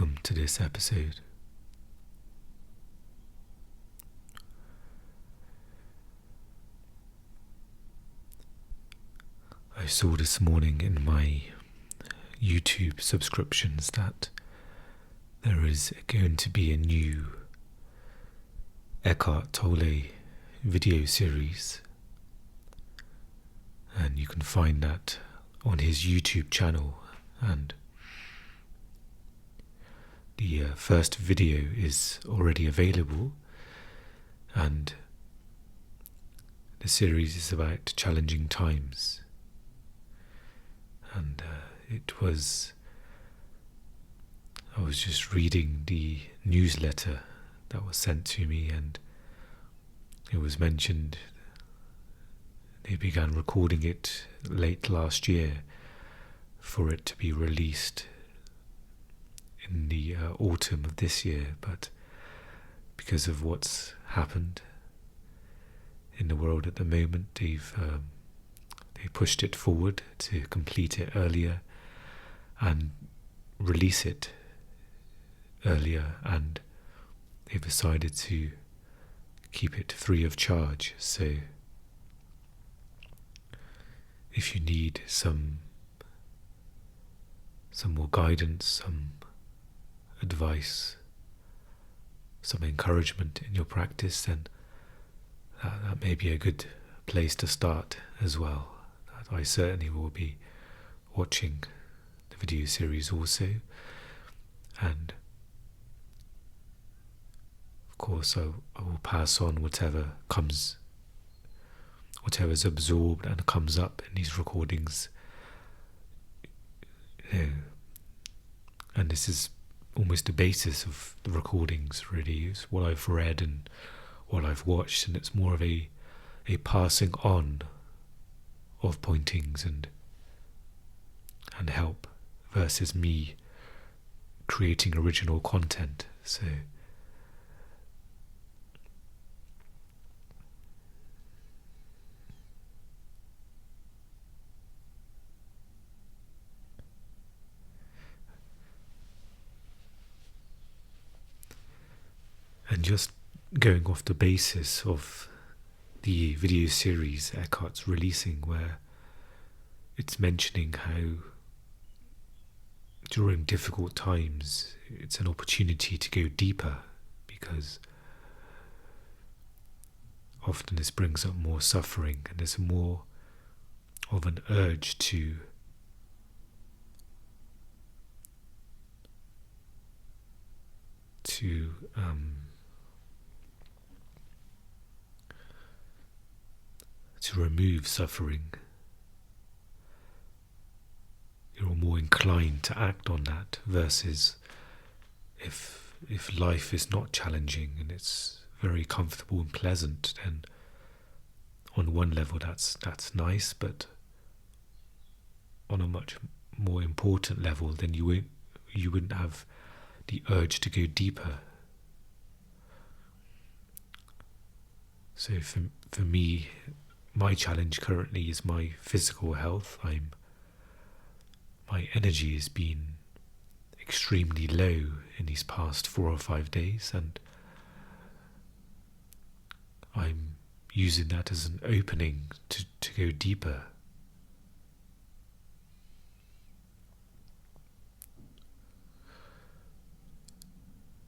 Welcome to this episode. I saw this morning in my YouTube subscriptions that there is going to be a new Eckhart Tolle video series, and you can find that on his YouTube channel, and the first video is already available, and the series is about challenging times. And I was just reading the newsletter that was sent to me, and it was mentioned they began recording it late last year for it to be released in the autumn of this year, but because of what's happened in the world at the moment, they pushed it forward to complete it earlier and release it earlier, and they've decided to keep it free of charge. So if you need some more guidance, some advice, some encouragement in your practice, then that may be a good place to start as well. I certainly will be watching the video series also, and of course I will pass on whatever's absorbed and comes up in these recordings. And this is almost the basis of the recordings, really. It's what I've read and what I've watched, and it's more of a passing on of pointings and help versus me creating original content. So and just going off the basis of the video series Eckhart's releasing, where it's mentioning how during difficult times it's an opportunity to go deeper, because often this brings up more suffering, and there's more of an urge to remove suffering. You're more inclined to act on that, versus if life is not challenging and it's very comfortable and pleasant, then on one level that's nice, but on a much more important level, then you wouldn't have the urge to go deeper. So for me, my challenge currently is my physical health. My energy has been extremely low in these past 4 or 5 days, and I'm using that as an opening to go deeper.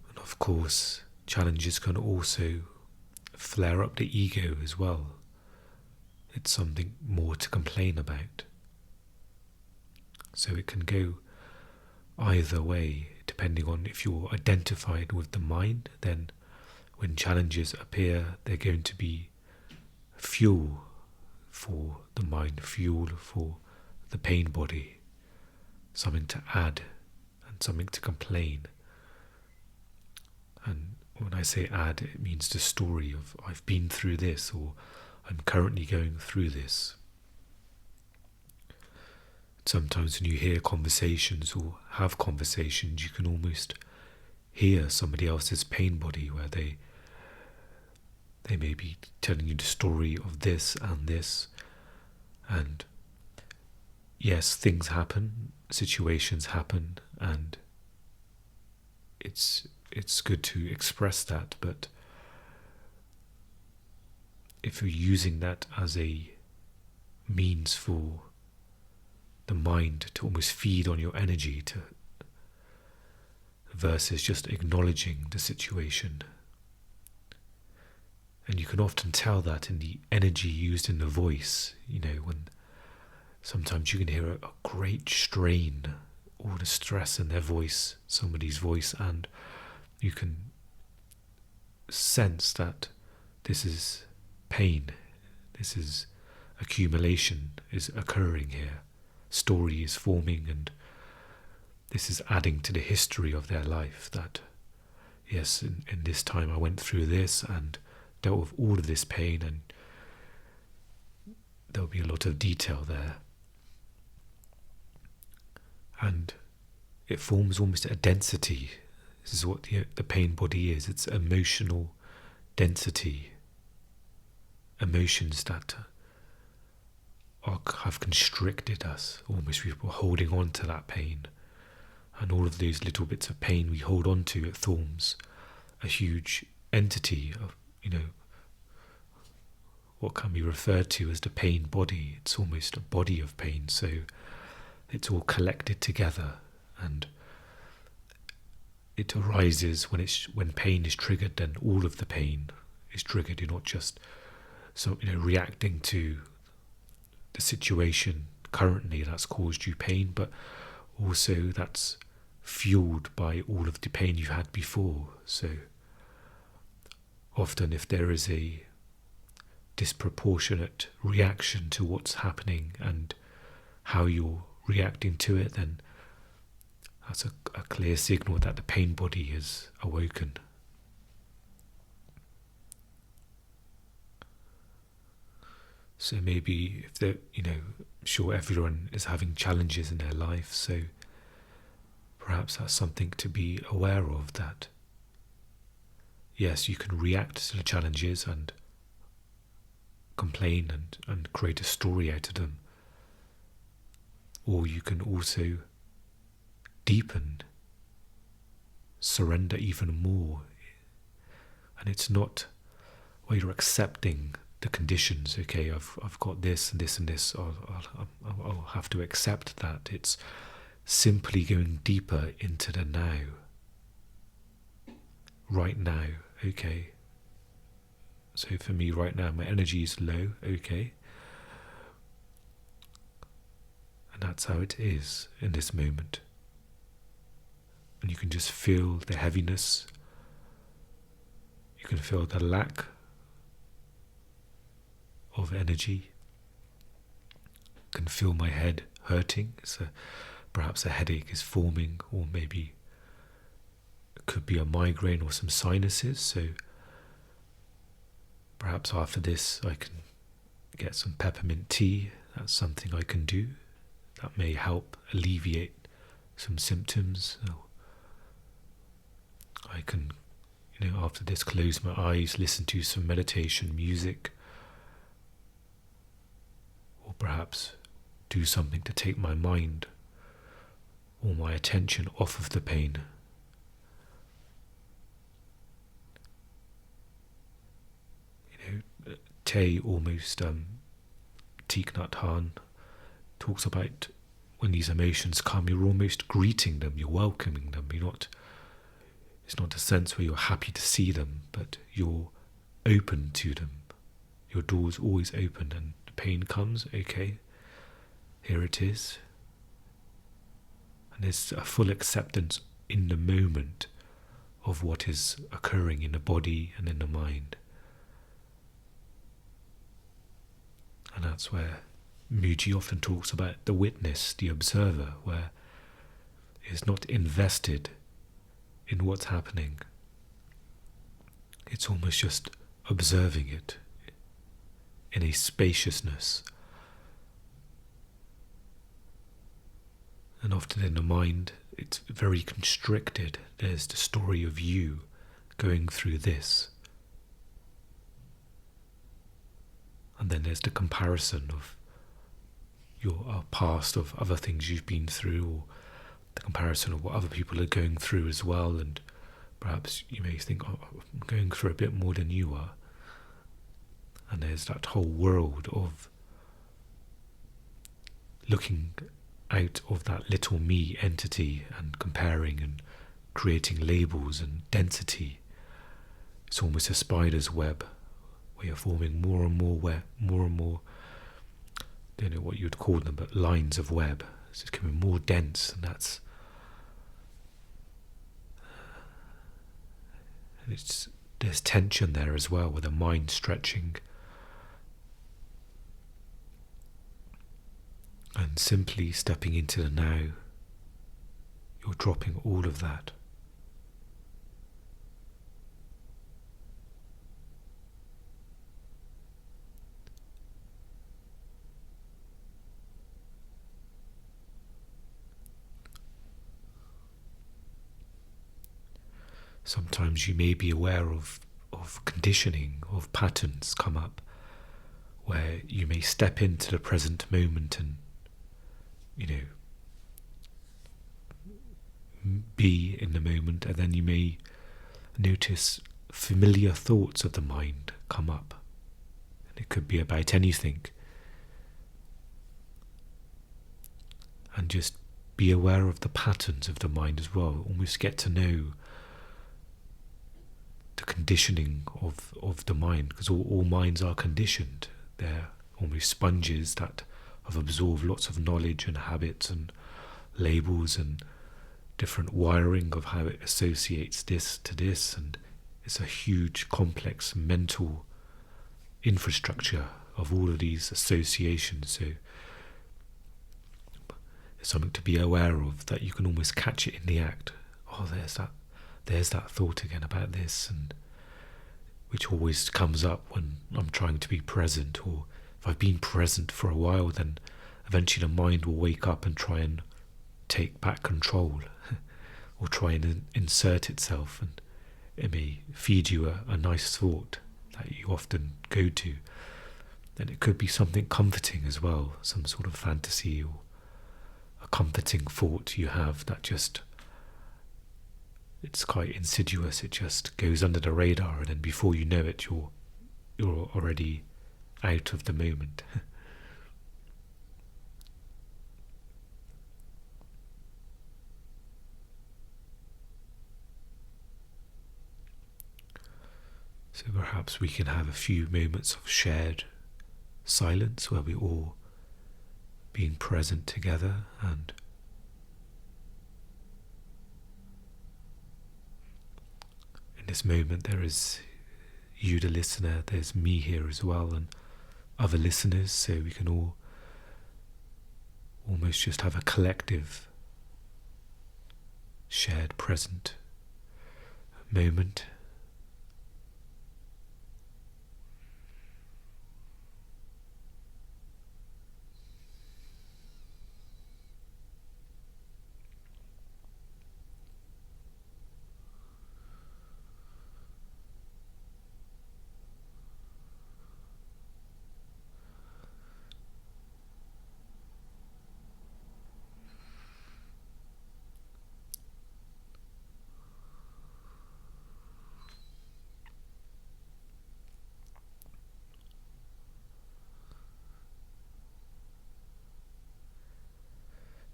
And of course, challenges can also flare up the ego as well. It's something more to complain about. So it can go either way, depending on if you're identified with the mind. Then when challenges appear, they're going to be fuel for the mind, fuel for the pain body, something to add and something to complain. And when I say add, it means the story of I've been through this, or I'm currently going through this. Sometimes when you hear conversations or have conversations, you can almost hear somebody else's pain body, where they may be telling you the story of this and this. And yes, things happen, situations happen, and it's good to express that, but if you're using that as a means for the mind to almost feed on your energy versus just acknowledging the situation. And you can often tell that in the energy used in the voice, when sometimes you can hear a great strain, all the stress in their voice, somebody's voice, and you can sense that this is pain, this is accumulation is occurring here, story is forming, and this is adding to the history of their life, that yes, in this time I went through this and dealt with all of this pain, and there'll be a lot of detail there. And it forms almost a density. This is what the pain body is. It's emotional density. Emotions that have constricted us. Almost we're holding on to that pain. And all of those little bits of pain we hold on to, it forms a huge entity of, what can be referred to as the pain body. It's almost a body of pain. So it's all collected together, and it arises when pain is triggered. Then all of the pain is triggered. You're not just reacting to the situation currently that's caused you pain, but also that's fueled by all of the pain you've had before. So often if there is a disproportionate reaction to what's happening and how you're reacting to it, then that's a clear signal that the pain body is awoken. So maybe if they're, sure everyone is having challenges in their life, so perhaps that's something to be aware of, that yes, you can react to the challenges and complain and create a story out of them, or you can also deepen, surrender even more. And it's not where you're accepting the conditions. Okay, I've got this and this and this. I'll have to accept that. It's simply going deeper into the now. Right now, okay. So for me right now, my energy is low, okay. And that's how it is in this moment. And you can just feel the heaviness. You can feel the lack of energy. You can feel my head hurting. Perhaps a headache is forming, or maybe it could be a migraine or some sinuses. So perhaps after this I can get some peppermint tea. That's something I can do. That may help alleviate some symptoms. I can, after this, close my eyes, listen to some meditation music, or perhaps do something to take my mind or my attention off of the pain. Tay almost, Thich Nhat Hanh talks about when these emotions come, you're almost greeting them, you're welcoming them. It's not a sense where you're happy to see them, but you're open to them. Your door's always open, and the pain comes, okay, here it is. And there's a full acceptance in the moment of what is occurring in the body and in the mind. And that's where Mooji often talks about the witness, the observer, where is not invested in what's happening. It's almost just observing it in a spaciousness. And often in the mind, it's very constricted. There's the story of you going through this. And then there's the comparison of your past, of other things you've been through, or the comparison of what other people are going through as well, and Perhaps you may think, oh, I'm going through a bit more than you are. And there's that whole world of looking out of that little me entity and comparing and creating labels and density. It's almost a spider's web where you're forming more and more I don't know what you'd call them, but lines of web. It's becoming more dense, and there's tension there as well, with the mind stretching. And simply stepping into the now, you're dropping all of that. Sometimes you may be aware of conditioning, of patterns come up, where you may step into the present moment and, be in the moment, and then you may notice familiar thoughts of the mind come up. And it could be about anything. And just be aware of the patterns of the mind as well. Almost get to know the conditioning of the mind, because all minds are conditioned. They're almost sponges that have absorbed lots of knowledge and habits and labels and different wiring of how it associates this to this, and it's a huge complex mental infrastructure of all of these associations. So it's something to be aware of, that you can almost catch it in the act. Oh, there's that thought again about this, and which always comes up when I'm trying to be present, or if I've been present for a while, then eventually the mind will wake up and try and take back control or try and insert itself, and it may feed you a nice thought that you often go to. And it could be something comforting as well, some sort of fantasy or a comforting thought you have that just, it's quite insidious. It just goes under the radar, and then before you know it, you're already out of the moment. So perhaps we can have a few moments of shared silence where we're all being present together, and in this moment there is you, the listener, there's me here as well, and other listeners, so we can all almost just have a collective shared present moment.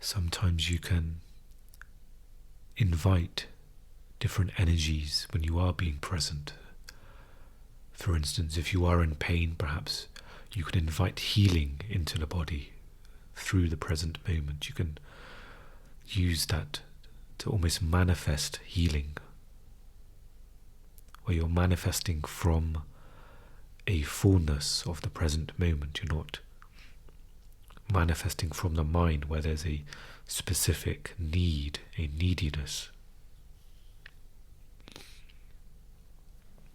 Sometimes you can invite different energies when you are being present. For instance, if you are in pain, perhaps you can invite healing into the body through the present moment. You can use that to almost manifest healing, where you're manifesting from a fullness of the present moment. You're not manifesting from the mind where there's a specific need, a neediness.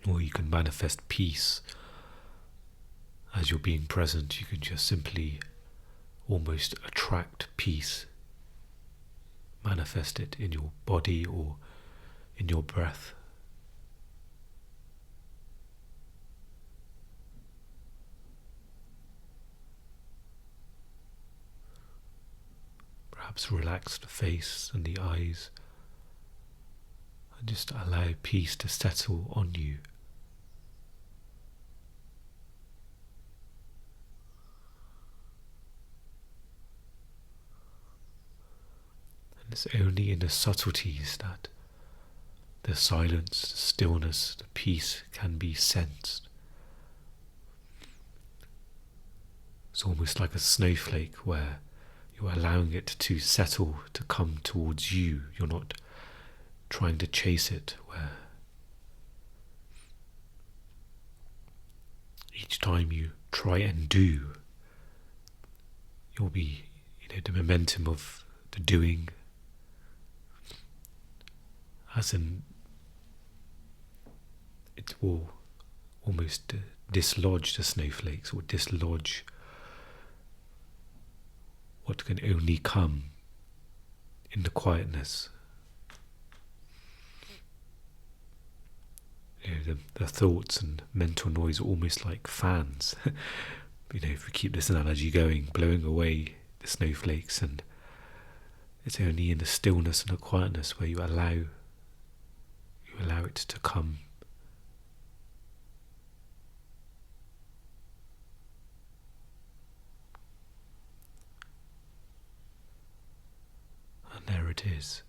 Or you can manifest peace as you're being present. You can just simply almost attract peace, manifest it in your body or in your breath. Perhaps relax the face and the eyes, and just allow peace to settle on you. And it's only in the subtleties that the silence, the stillness, the peace can be sensed. It's almost like a snowflake where you're allowing it to settle, to come towards you. You're not trying to chase it, where each time you try and do, you'll be, the momentum of the doing, as in, it will almost dislodge the snowflakes, or dislodge what can only come in the quietness. The thoughts and mental noise are almost like fans. If we keep this analogy going, blowing away the snowflakes, and it's only in the stillness and the quietness where you allow it to come. And there it is.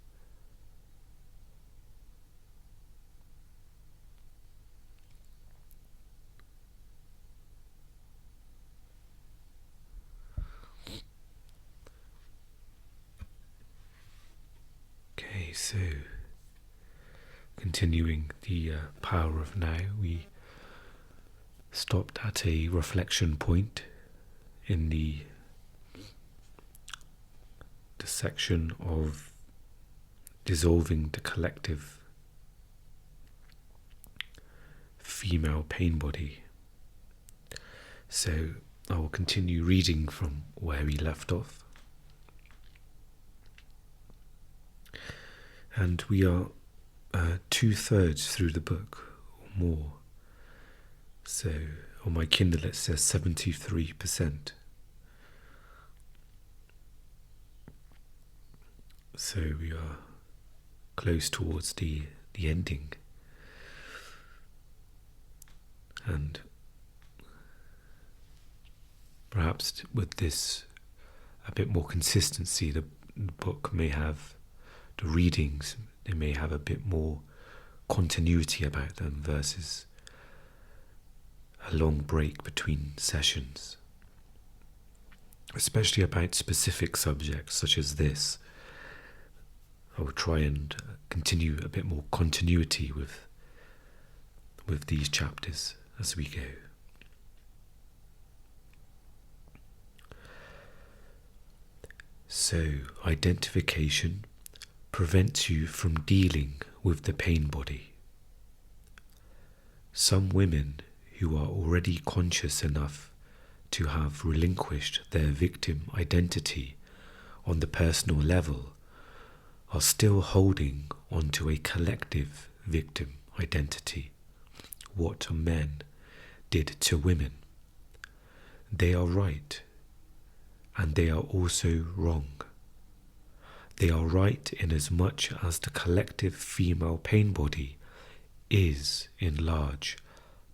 Okay, so continuing the power of now, we stopped at a reflection point in the section of dissolving the collective female pain body. So I will continue reading from where we left off. And we are 2/3 through the book, or more. So on my Kindle it says 73%. So we are close towards the ending. And perhaps with this a bit more consistency, the book may have, the readings, they may have a bit more continuity about them versus a long break between sessions, especially about specific subjects such as this. I will try and continue a bit more continuity with these chapters as we go. So, identification prevents you from dealing with the pain body. Some women who are already conscious enough to have relinquished their victim identity on the personal level are still holding onto a collective victim identity, what men did to women. They are right, and they are also wrong. They are right in as much as the collective female pain body is, in large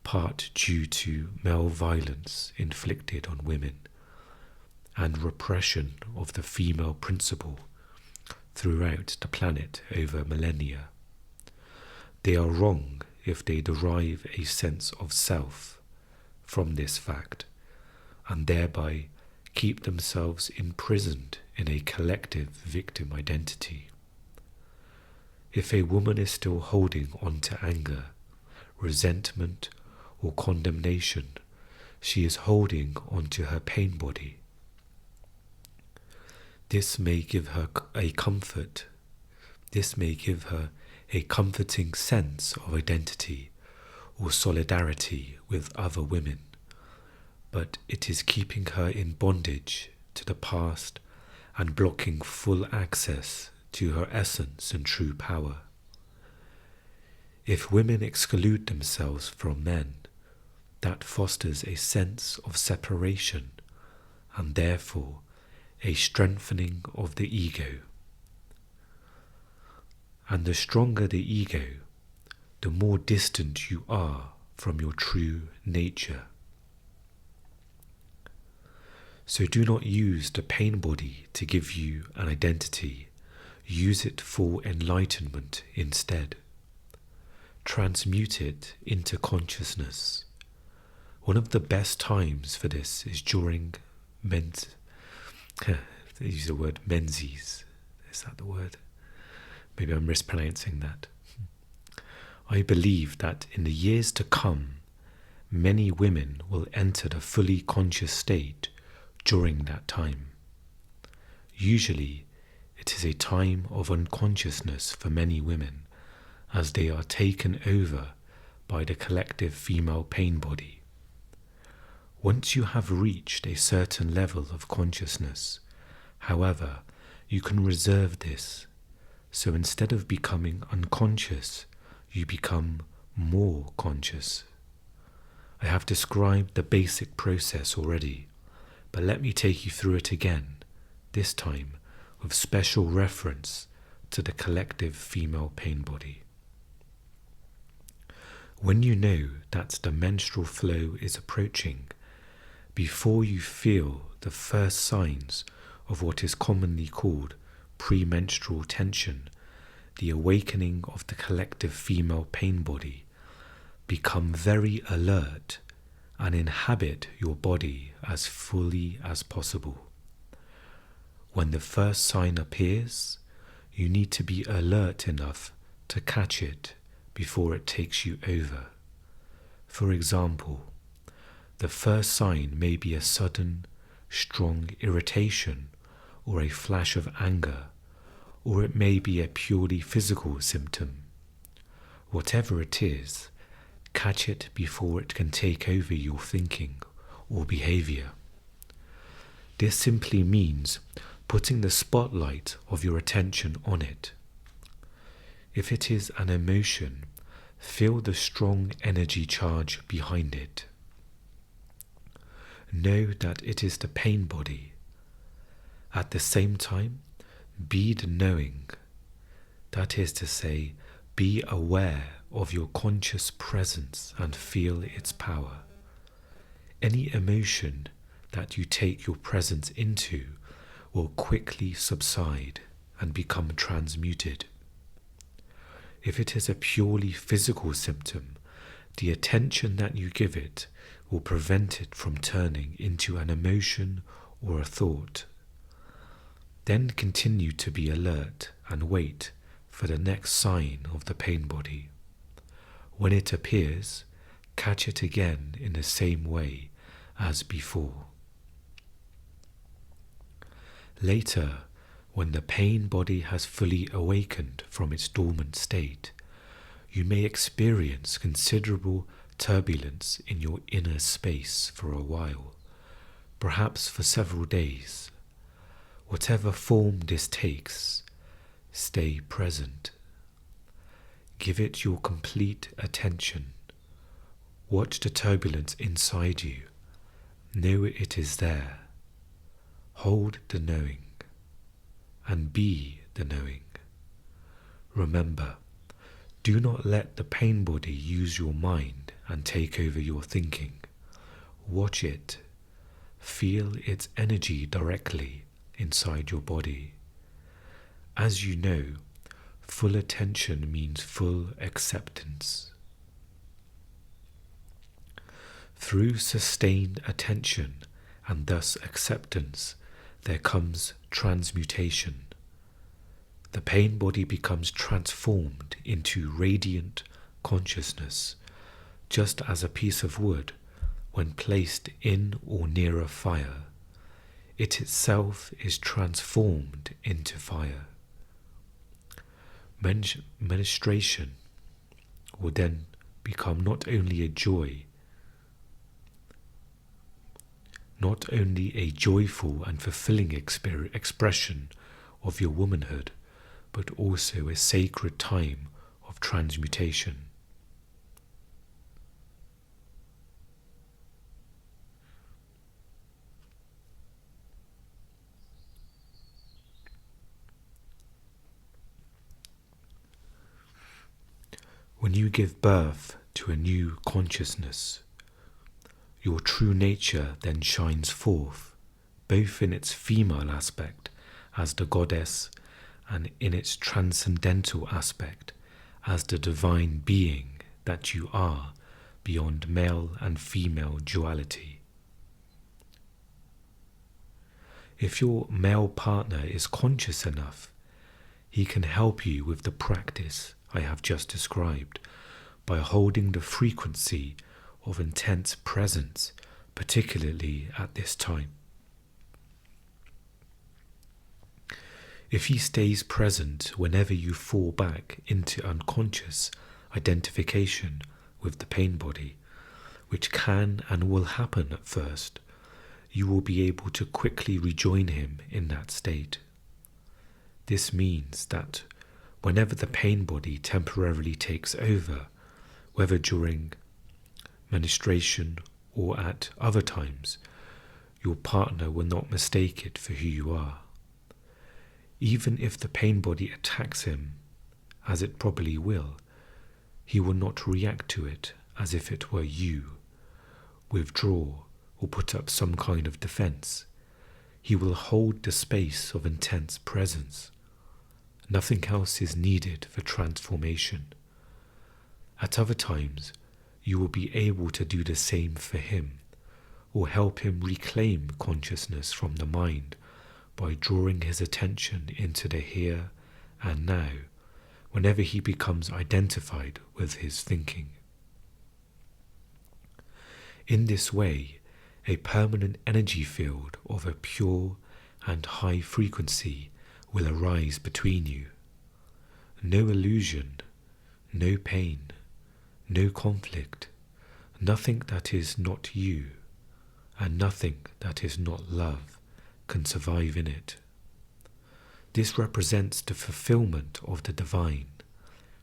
part, due to male violence inflicted on women and repression of the female principle throughout the planet over millennia. They are wrong if they derive a sense of self from this fact and thereby keep themselves imprisoned in a collective victim identity. If a woman is still holding on to anger, resentment, or condemnation, she is holding on to her pain body. This may give her a comfort. This may give her a comforting sense of identity or solidarity with other women, but it is keeping her in bondage to the past and blocking full access to her essence and true power. If women exclude themselves from men, that fosters a sense of separation and therefore a strengthening of the ego. And the stronger the ego, the more distant you are from your true nature. So do not use the pain body to give you an identity. Use it for enlightenment instead. Transmute it into consciousness. One of the best times for this is during they use the word menses. Is that the word? Maybe I'm mispronouncing that. I believe that in the years to come, many women will enter the fully conscious state during that time. Usually, it is a time of unconsciousness for many women, as they are taken over by the collective female pain body. Once you have reached a certain level of consciousness, however, you can reserve this, so instead of becoming unconscious, you become more conscious. I have described the basic process already, but let me take you through it again, this time with special reference to the collective female pain body. When you know that the menstrual flow is approaching, before you feel the first signs of what is commonly called premenstrual tension, the awakening of the collective female pain body, become very alert and inhabit your body as fully as possible. When the first sign appears, you need to be alert enough to catch it before it takes you over. For example, the first sign may be a sudden, strong irritation or a flash of anger, or it may be a purely physical symptom. Whatever it is, catch it before it can take over your thinking or behavior. This simply means putting the spotlight of your attention on it. If it is an emotion, feel the strong energy charge behind it. Know that it is the pain body. At the same time, be the knowing. That is to say, be aware of your conscious presence and feel its power. Any emotion that you take your presence into will quickly subside and become transmuted. If it is a purely physical symptom, the attention that you give it will prevent it from turning into an emotion or a thought. Then continue to be alert and wait for the next sign of the pain body. When it appears, catch it again in the same way as before. Later, when the pain body has fully awakened from its dormant state, you may experience considerable turbulence in your inner space for a while, perhaps for several days. Whatever form this takes, stay present. Give it your complete attention. Watch the turbulence inside you. Know it is there. Hold the knowing, and be the knowing. Remember, do not let the pain body use your mind and take over your thinking. Watch it. Feel its energy directly inside your body. As you know, full attention means full acceptance. Through sustained attention and thus acceptance, there comes transmutation. The pain body becomes transformed into radiant consciousness, just as a piece of wood, when placed in or near a fire, it itself is transformed into fire. Menstruation will then become not only a joy, not only a joyful and fulfilling expression of your womanhood, but also a sacred time of transmutation. When you give birth to a new consciousness, your true nature then shines forth, both in its female aspect as the goddess and in its transcendental aspect as the divine being that you are beyond male and female duality. If your male partner is conscious enough, he can help you with the practice I have just described by holding the frequency of intense presence, particularly at this time. If he stays present whenever you fall back into unconscious identification with the pain body, which can and will happen at first, you will be able to quickly rejoin him in that state. This means that whenever the pain body temporarily takes over, whether during menstruation or at other times, your partner will not mistake it for who you are. Even if the pain body attacks him, as it probably will, he will not react to it as if it were you, withdraw, or put up some kind of defense. He will hold the space of intense presence. Nothing else is needed for transformation. At other times, you will be able to do the same for him, or help him reclaim consciousness from the mind by drawing his attention into the here and now, whenever he becomes identified with his thinking. In this way, a permanent energy field of a pure and high frequency will arise between you. No illusion, no pain, no conflict, nothing that is not you, and nothing that is not love can survive in it. This represents the fulfillment of the divine,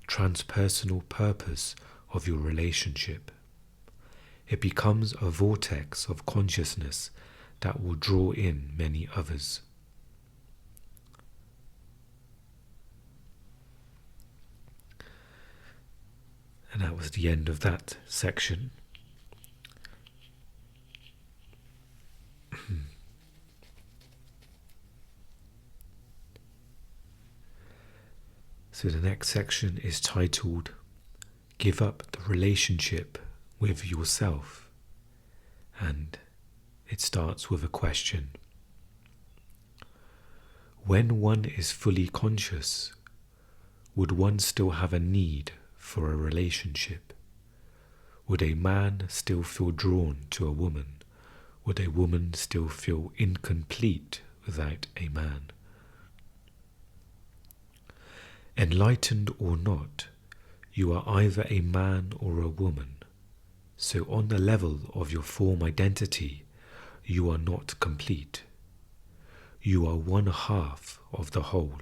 transpersonal purpose of your relationship. It becomes a vortex of consciousness that will draw in many others. And that was the end of that section. So the next section is titled, Give Up the Relationship with Yourself. And it starts with a question. When one is fully conscious, would one still have a need for a relationship? Would a man still feel drawn to a woman? Would a woman still feel incomplete without a man? Enlightened or not, you are either a man or a woman. So on the level of your form identity, you are not complete. You are one half of the whole.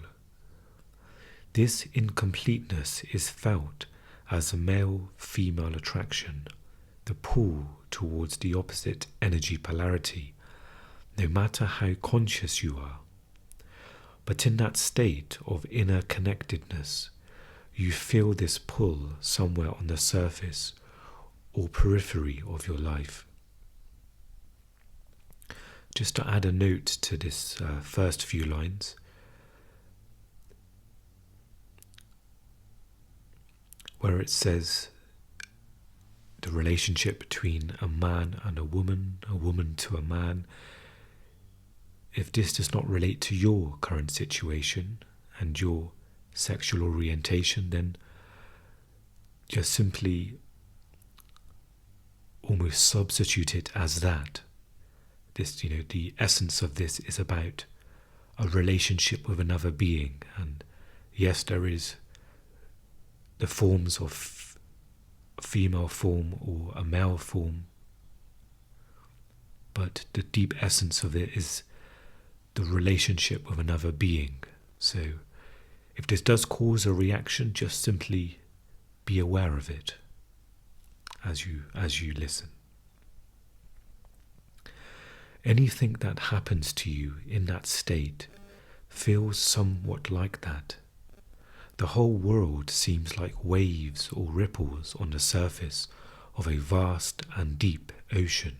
This incompleteness is felt as a male-female attraction, the pull towards the opposite energy polarity, no matter how conscious you are. But in that state of inner connectedness, you feel this pull somewhere on the surface or periphery of your life. Just to add a note to this first few lines, where it says the relationship between a man and a woman to a man, if this does not relate to your current situation and your sexual orientation, then just simply almost substitute it as that. This, the essence of this is about a relationship with another being. And yes, there is the forms of a female form or a male form, but the deep essence of it is the relationship with another being. So if this does cause a reaction, just simply be aware of it as you listen. Anything that happens to you in that state feels somewhat like that. The whole world seems like waves or ripples on the surface of a vast and deep ocean.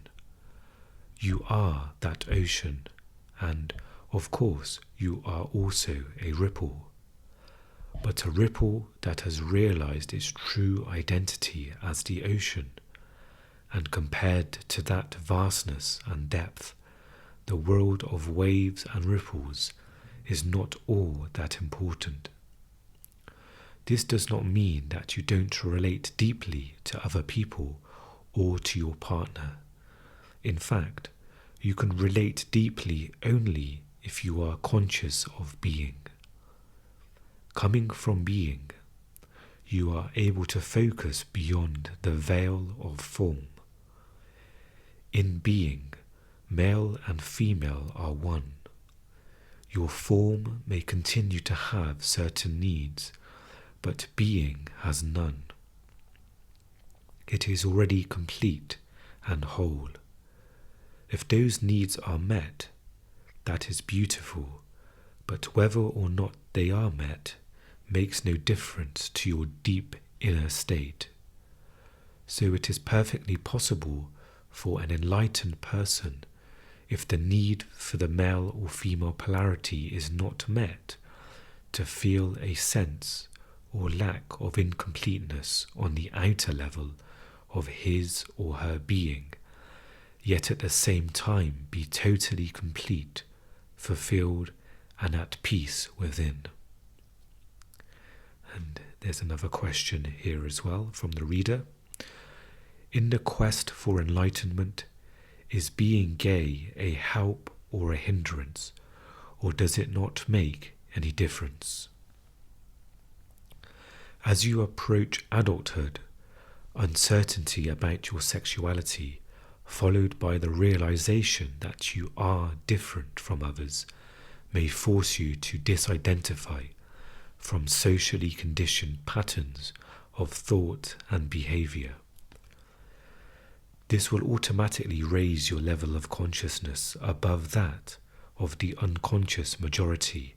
You are that ocean, and, of course, you are also a ripple. But a ripple that has realized its true identity as the ocean, and compared to that vastness and depth, the world of waves and ripples is not all that important. This does not mean that you don't relate deeply to other people or to your partner. In fact, you can relate deeply only if you are conscious of being. Coming from being, you are able to focus beyond the veil of form. In being, male and female are one. Your form may continue to have certain needs, but being has none. It is already complete and whole. If those needs are met, that is beautiful, but whether or not they are met makes no difference to your deep inner state. So it is perfectly possible for an enlightened person, if the need for the male or female polarity is not met, to feel a sense or lack of incompleteness on the outer level of his or her being, yet at the same time be totally complete, fulfilled, and at peace within. And there's another question here as well from the reader. In the quest for enlightenment, is being gay a help or a hindrance, or does it not make any difference? As you approach adulthood, uncertainty about your sexuality, followed by the realization that you are different from others, may force you to disidentify from socially conditioned patterns of thought and behavior. This will automatically raise your level of consciousness above that of the unconscious majority,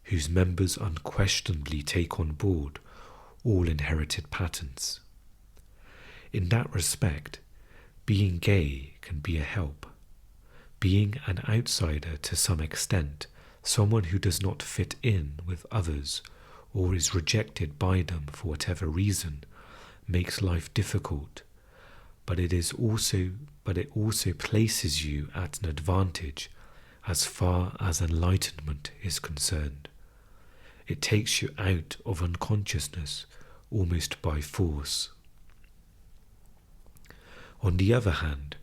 whose members unquestionably take on board all inherited patterns. In that respect, being gay can be a help. Being an outsider to some extent, someone who does not fit in with others or is rejected by them for whatever reason, makes life difficult, but it also places you at an advantage as far as enlightenment is concerned. It takes you out of unconsciousness almost by force. On the other hand,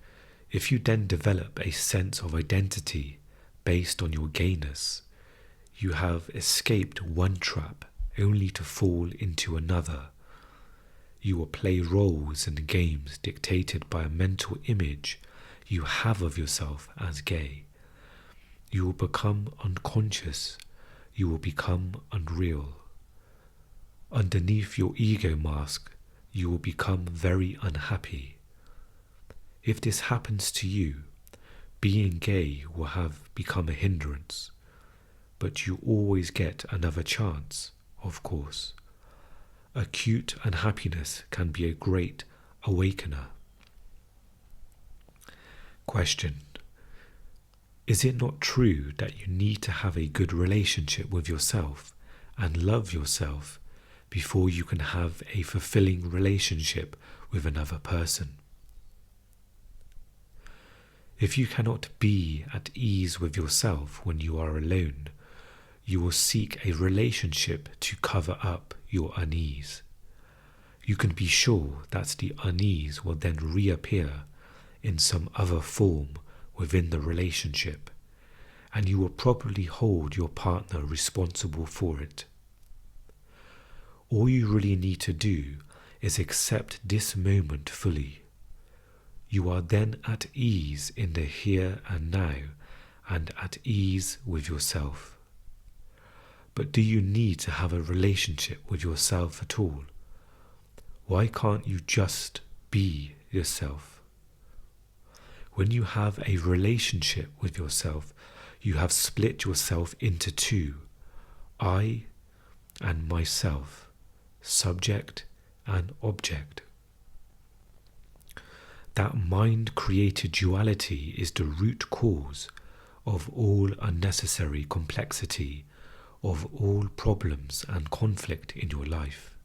if you then develop a sense of identity based on your gayness, you have escaped one trap only to fall into another. You will play roles in games dictated by a mental image you have of yourself as gay. You will become unconscious. You will become unreal. Underneath your ego mask, you will become very unhappy. If this happens to you, being gay will have become a hindrance, but you always get another chance, of course. Acute unhappiness can be a great awakener. Question: is it not true that you need to have a good relationship with yourself and love yourself before you can have a fulfilling relationship with another person? If you cannot be at ease with yourself when you are alone, you will seek a relationship to cover up your unease. You can be sure that the unease will then reappear in some other form within the relationship, and you will probably hold your partner responsible for it. All you really need to do is accept this moment fully. You are then at ease in the here and now, and at ease with yourself. But do you need to have a relationship with yourself at all? Why can't you just be yourself? When you have a relationship with yourself, you have split yourself into two, I and myself, subject and object. That mind-created duality is the root cause of all unnecessary complexity, of all problems and conflict in your life.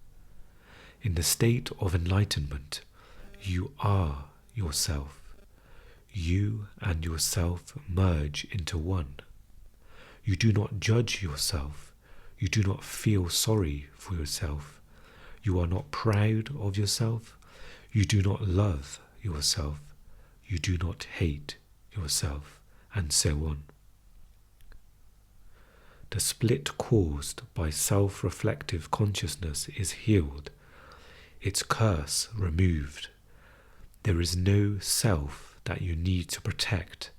In the state of enlightenment, you are yourself. You and yourself merge into one. You do not judge yourself. You do not feel sorry for yourself. You are not proud of yourself. You do not love yourself. You do not hate yourself, and so on. The split caused by self-reflective consciousness is healed, its curse removed. There is no self that you need to protect,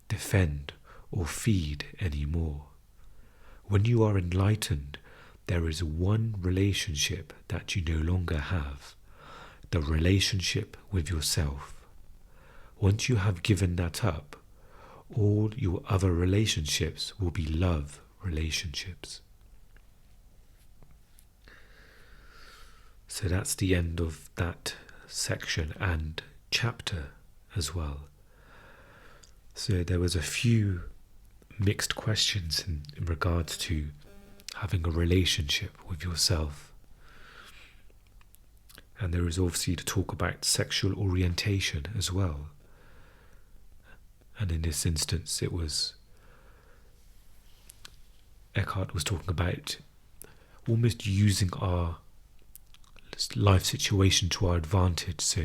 defend, or feed anymore. When you are enlightened, there is one relationship that you no longer have, the relationship with yourself. Once you have given that up, all your other relationships will be love relationships. So that's the end of that section and chapter as well. So there was a few mixed questions in regards to having a relationship with yourself. And there is obviously the talk about sexual orientation as well. And in this instance, it was Eckhart was talking about almost using our life situation to our advantage. So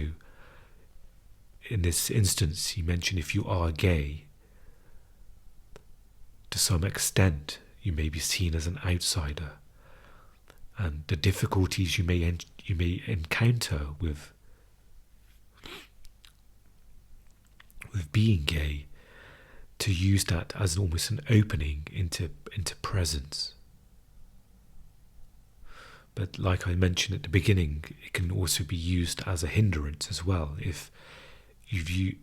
in this instance, he mentioned if you are gay, to some extent, you may be seen as an outsider, and the difficulties you may encounter with being gay, to use that as almost an opening into presence. But like I mentioned at the beginning, it can also be used as a hindrance as well. If you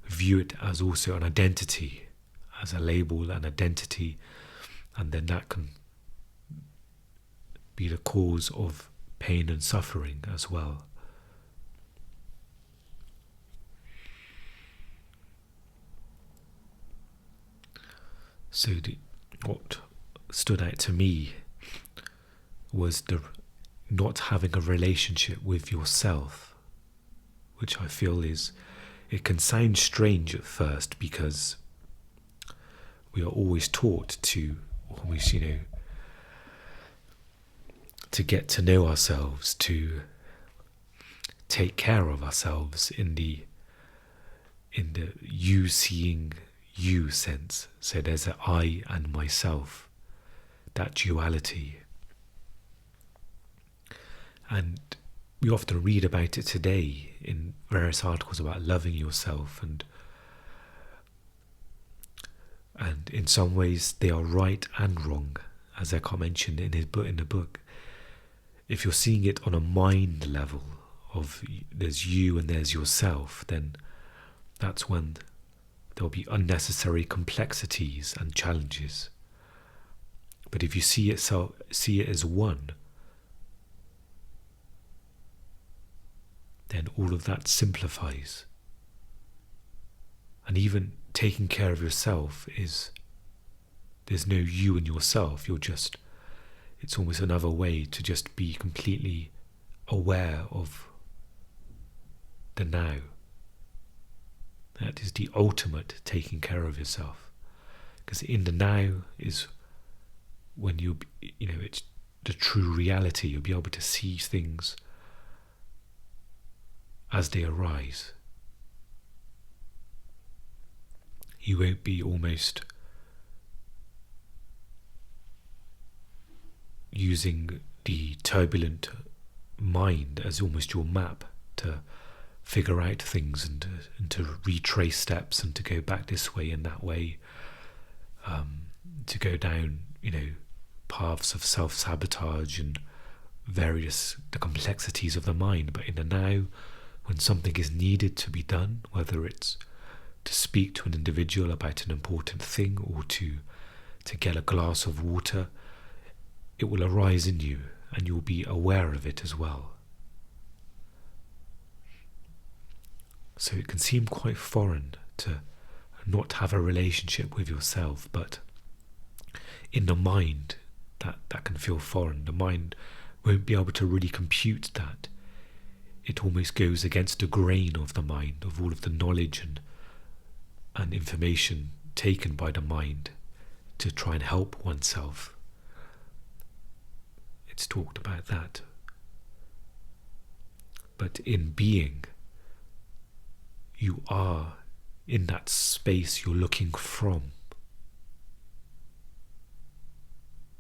view it as also an identity, as a label, an identity, and then that can be the cause of pain and suffering as well. So what stood out to me was the not having a relationship with yourself, which I feel it can sound strange at first, because we are always taught to always, to get to know ourselves, to take care of ourselves in the you seeing you sense. So there's an I and myself, that duality. And we often read about it today in various articles about loving yourself, and in some ways they are right and wrong, as Eckhart mentioned in the book. If you're seeing it on a mind level of there's you and there's yourself, then that's when there'll be unnecessary complexities and challenges. But if you see it as one, then all of that simplifies. And even taking care of yourself there's no you and yourself. It's almost another way to just be completely aware of the now. That is the ultimate taking care of yourself. Because in the now is when it's the true reality. You'll be able to see things as they arise. You won't be almost using the turbulent mind as almost your map to figure out things and to retrace steps and to go back this way and that way, to go down paths of self-sabotage and the complexities of the mind. But in the now, when something is needed to be done, whether it's to speak to an individual about an important thing or to get a glass of water, it will arise in you, and you'll be aware of it as well. So it can seem quite foreign to not have a relationship with yourself, but in the mind, that can feel foreign. The mind won't be able to really compute that. It almost goes against the grain of the mind, of all of the knowledge and information taken by the mind to try and help oneself. It's talked about that. But in being, you are in that space you're looking from.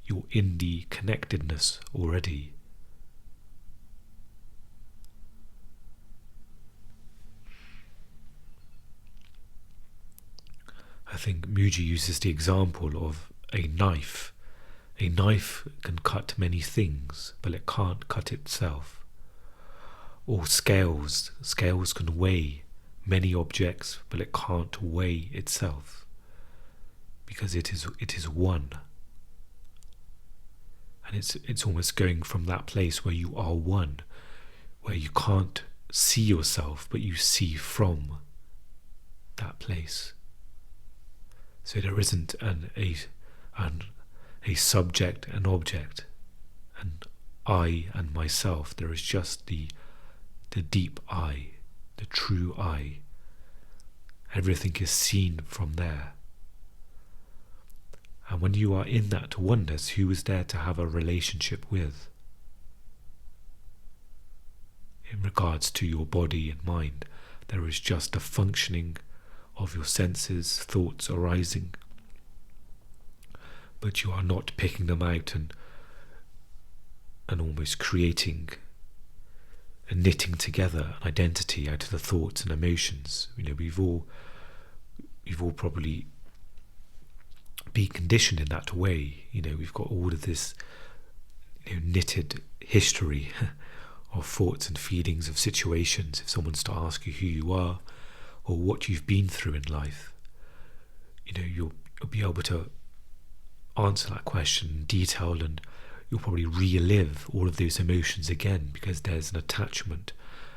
You're in the connectedness already. I think Mooji uses the example of a knife. A knife can cut many things, but it can't cut itself. Or scales. Scales can weigh many objects, but it can't weigh itself, because it is one. And it's almost going from that place where you are one, where you can't see yourself, but you see from that place. So there isn't a subject and object, and I and myself. There is just the deep I, the true I. Everything is seen from there. And when you are in that oneness, who is there to have a relationship with? In regards to your body and mind, there is just a functioning of your senses, thoughts arising. But you are not picking them out and almost creating and knitting together an identity out of the thoughts and emotions. We've all probably be conditioned in that way. We've got all of this knitted history of thoughts and feelings of situations. If someone's to ask you who you are or what you've been through in life, you'll be able to answer that question in detail, and you'll probably relive all of those emotions again, because there's an attachment,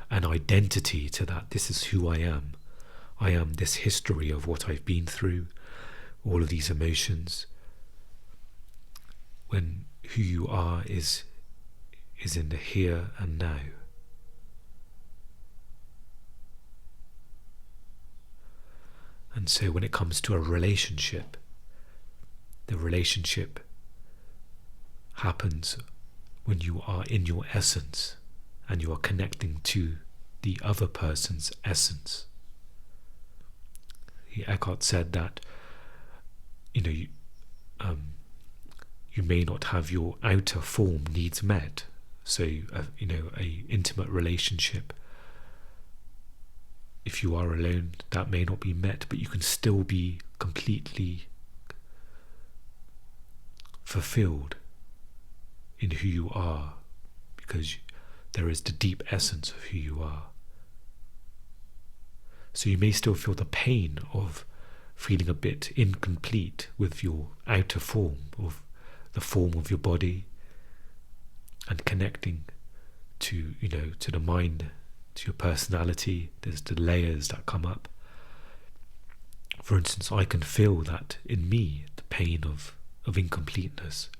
an identity to that. This is who I am. I am this history of what I've been through, all of these emotions. When who you are is in the here and now. And so when it comes to a relationship, the relationship happens when you are in your essence and you are connecting to the other person's essence. Eckhart said that you may not have your outer form needs met. So a intimate relationship, if you are alone, that may not be met, but you can still be completely fulfilled in who you are, because there is the deep essence of who you are. So you may still feel the pain of feeling a bit incomplete with your outer form, of the form of your body, and connecting to the mind, to your personality. There's the layers that come up. For instance, I can feel that in me, the pain of incompleteness.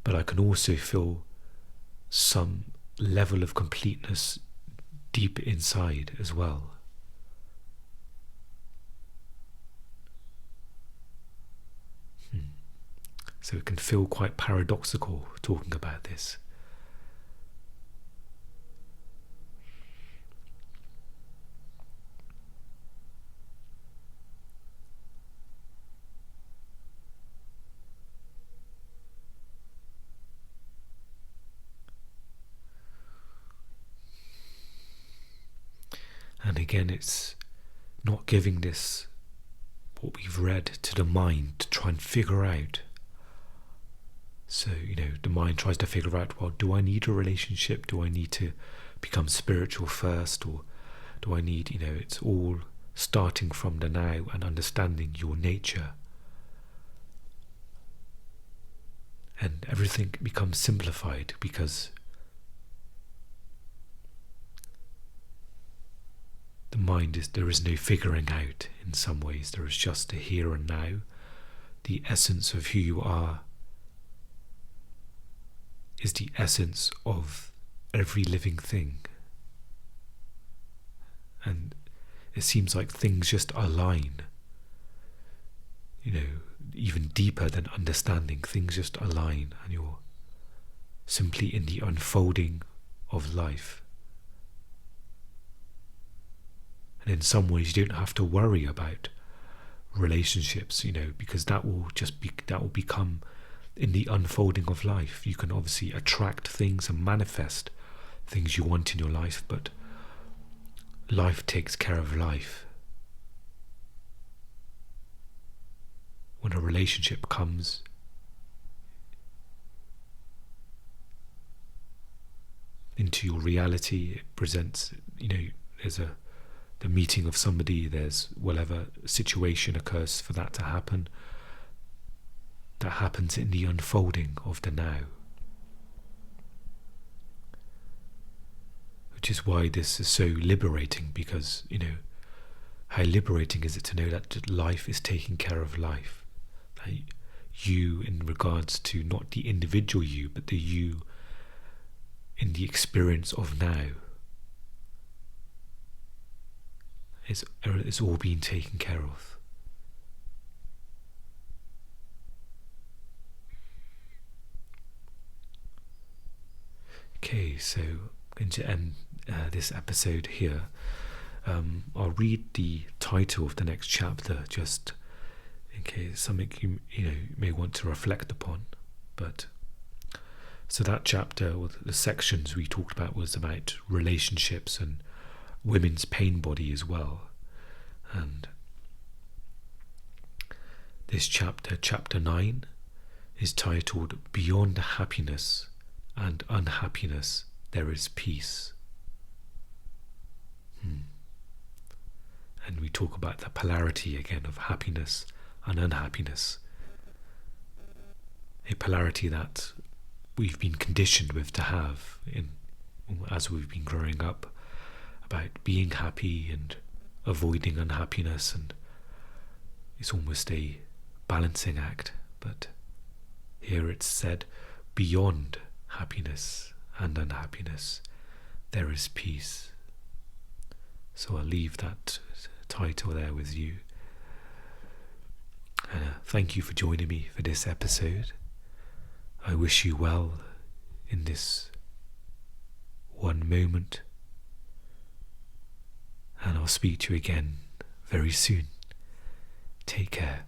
But I can also feel some level of completeness deep inside as well. So it can feel quite paradoxical talking about this. And again, it's not giving this, what we've read, to the mind to try and figure out. So, the mind tries to figure out, well, do I need a relationship? Do I need to become spiritual first? Or do I need, it's all starting from the now and understanding your nature. and everything becomes simplified because the mind there is no figuring out in some ways. There is just a here and now. The essence of who you are is the essence of every living thing. And it seems like things just align. Even deeper than understanding, things just align, and you're simply in the unfolding of life. And in some ways you don't have to worry about relationships, because that will become in the unfolding of life. You can obviously attract things and manifest things you want in your life, but life takes care of life. When a relationship comes, into your reality, it presents, there's the meeting of somebody, there's whatever situation occurs for that to happen, that happens in the unfolding of the now. Which is why this is so liberating, because, how liberating is it to know that life is taking care of life? That you, in regards to not the individual you, but the you in the experience of now, it's all being taken care of. Okay, so I'm going to end this episode here. I'll read the title of the next chapter just in case something you may want to reflect upon. But so that chapter, or the sections we talked about, was about relationships and women's pain body as well. And this chapter 9, is titled Beyond Happiness and Unhappiness There is Peace. And we talk about the polarity again of happiness and unhappiness. A polarity that we've been conditioned with to have as we've been growing up, about being happy and avoiding unhappiness, and it's almost a balancing act. But here it's said, beyond happiness and unhappiness there is peace. So I'll leave that title there with you. Thank you for joining me for this episode. I wish you well in this one moment, and I'll speak to you again very soon. Take care.